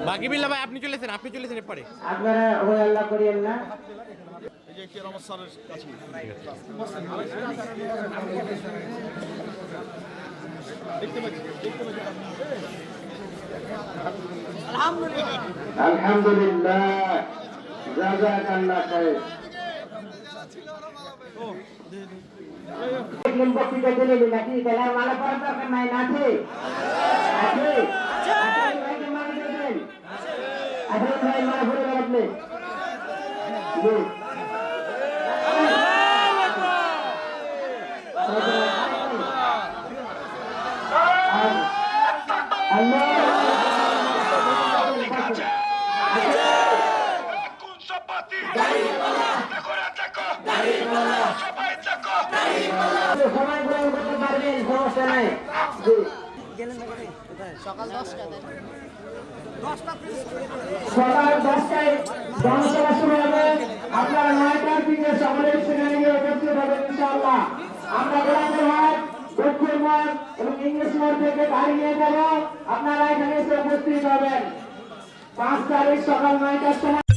বাকি বিল্লা ভাই আপনি চলেছেন এরপরে আপনারা ওই আল্লাহ করিয়েন না। এই যে কেরামত স্যারের কাছে আলহামদুলিল্লাহ জাযাকাল্লাহ খায়র। বক্তৃতা দিলেন নাকি গলার মালা পরার দরকার নাই না আছে? আছে? ভাইকে মালা দিয়ে দেন। আসলে ভাই মালা পরে দেন আপনি। জি। আল্লাহ সময় গ্রহণ করতে পারবেন, সমস্যা নাই। সকাল 10টায় জনসভা শুরু হবে। আপনারা 9টার দিকে সকলে সেখানে গিয়ে উপস্থিত হবেন ইনশাআল্লাহ। আমরা গোলাপের হাট, দক্ষিণ মোড় এবং ইংলিশ মোড় থেকে গাড়ি নিয়ে যাব। আপনারা এখানে এসে উপস্থিত হবেন 5 তারিখ সকাল 9টার সময়।